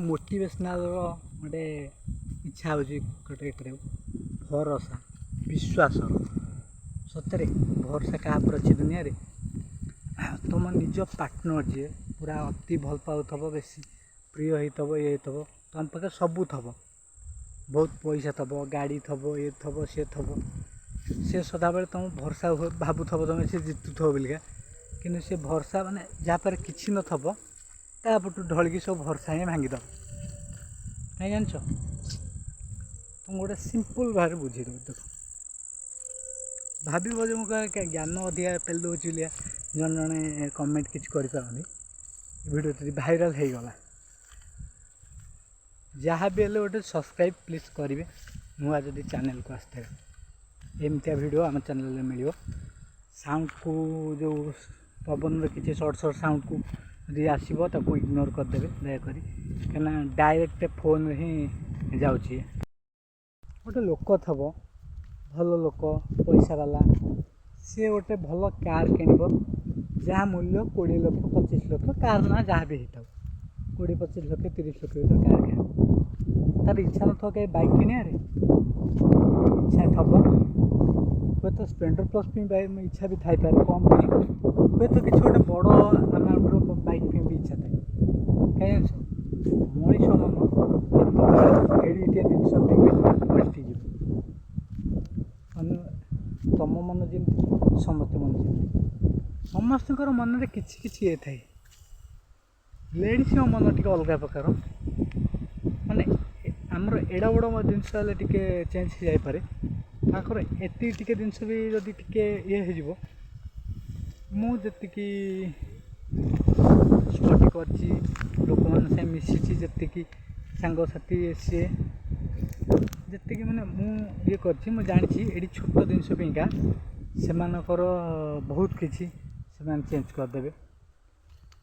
Motivational गोटे इच्छा होची गोटे भरोसा विश्वास सतरे भरोसा क्या अच्छी दुनिया रे तुम निज पार्टनर जी पूरा अति भल पाव बेसी प्रिय होता ये थब तुम पाखे सबू थब बहुत पैसा थब गाड़ी थब ये थब सी सदाबले तुम भरोसा भावुव तुम से जितुव बोलिका कि से भरोसा माने जहाँपर कि नथब तापटू ढलिकी सब भरोसा ही भांगीद कहीं जान तुम गोटे सिंपल भाव बुझेद देख भाव मुझे ज्ञान अधिका पेल दूसरी लिया जन जड़े कमेंट किसी करें वीडियो जी भाइराल हो गला जहाँ भी हेल्ले गोटे सब्सक्राइब प्लीज करेंगे नुआ जदि चैनल को आसते एमती वीडियो आम चैनल मिल साउंड को जो पवन किसी सर्ट सर्ट साउंड को यदि आसो ताको इग्नोर करदे दयाकोरी कहीं डायरेक्ट फोन ही जाऊँगी गोटे लोक थब भल लोक पैसा वाला सी गोटे भल कार किणव जहाँ मूल्य 20 लाख 25 लाख कार ना जहाँ भी होता 20-25 लाख 30 लाख भर कार किण तार इच्छा न कहीं बाइक किणारे इच्छा थब हे तो स्प्लेंडर प्लस भी इच्छा भी थाई पारे कम भी हे तो किसी गोटे बड़ अमाउंट बाइक भी इच्छा थाए कहीं मनीष मन एडिटिया जिन पलटिज तुम मन जमी समस्त मन जमी समस्त मन में किसी ये थाए लेडीज मन टी अलग प्रकार माने आमर एड़ा बड़ जिनस चेंज हो जापे ताकर एति जिनस भी जदि ये हो मुझे स्टडी कर लोक मान से मिसी जी सांगसाथी सी जी मैंने मुझे कर जानी ये छोट जिनस से बहुत किसी से चेंज करदे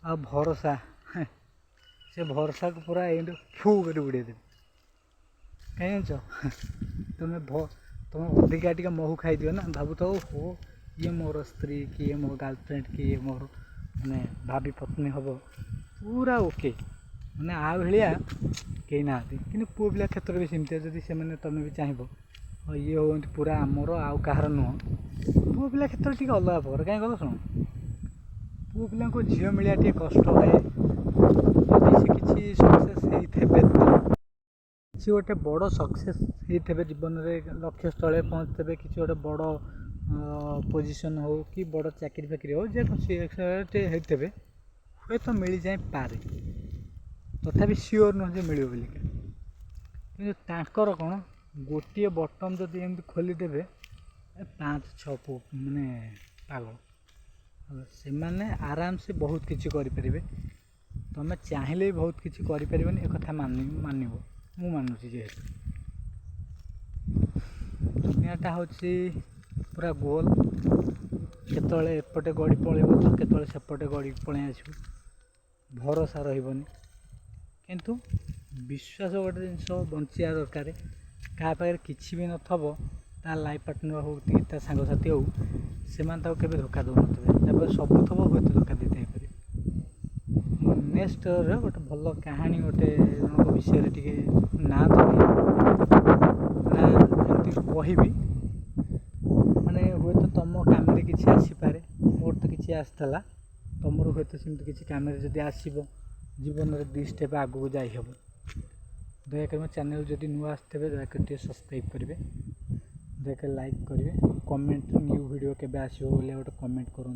आ भरोसा से भरोसा को पूरा फू कर उड़े देवे कहीं जान तुम अधिका टी महू खाई दियो ना भावु तो हो ये मोर स्त्री कि ये मोर गर्लफ्रेंड कि ये मोर मैंने भाभी पत्नी हम पूरा ओके मैंने आ भाया कहीं ना कि पुओ पिला क्षेत्र में सेमती जदि से तुम भी चाहब ये हो पूरा आमर आउ कहार नुह पुओ पिला क्षेत्र टी अलग प्रकार कहीं गल शुण पुओ पिला को झील मिलिया टे कष्ट है जदि से किसी सक्सेस होते सी गोटे बड़ सक्सेस होते जीवन में लक्ष्य स्थल पहुँचते किसी गोटे बड़ पोजिशन हो कि बड़ चाकरी फाकरी हो जेकोसी होते हे तो मिल जाए पारे तथापि सियोर नुह जो मिल बोलिका कि कौन गोटे बटन जदि एमती खोलीदेवे 5-6 माने पागल से मैंने आराम से बहुत किसी करें तुम चाहिए भी बहुत किसी करें एक कथा मानव मु मानुची जेहेतु दुनियाटा हूँ पूरा गोल केतले एपटे गड़ी पलैब तो केतले सेपटे गड़ी पलि आसू भरोसा रही किंतु विश्वास गोटे जिनस बचा दरकार क्या पाखे किसी भी नथब ता लाइफ पार्टनर हो ता सांगसाथी हो से केवे धोखा दौन सब थब हूँ धोखा देते पारे नेक्स्ट गोटे भल कहानी गोटे विषय टे ना तो ना कहि माने हुए तो तुम कम किसी आसीपे मोर तो किसी आसला तुम हुए तो सेमती किसी कम जब आसब जीवन में 2 स्टेप आगू जाइहब दयाकोरी मो चैनल जदि नुआ आसते दयाकोरी सब्सक्राइब करेंगे दयाकोरी लाइक करेंगे कमेंट न्यू वीडियो केबे आसो बोले गोटे कमेंट करूँ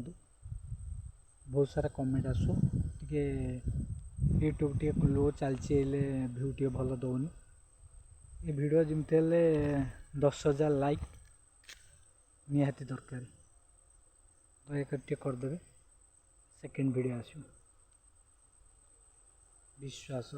बहुत सारा कमेंट आसू टे यूट्यूब टे लो चलती भ्यू टे भल दौनी ये वीडियो जमती 10,000 लाइक निहाती दरकार दयाकोरी करदे सेकेंड वीडियो आसो विश्वास।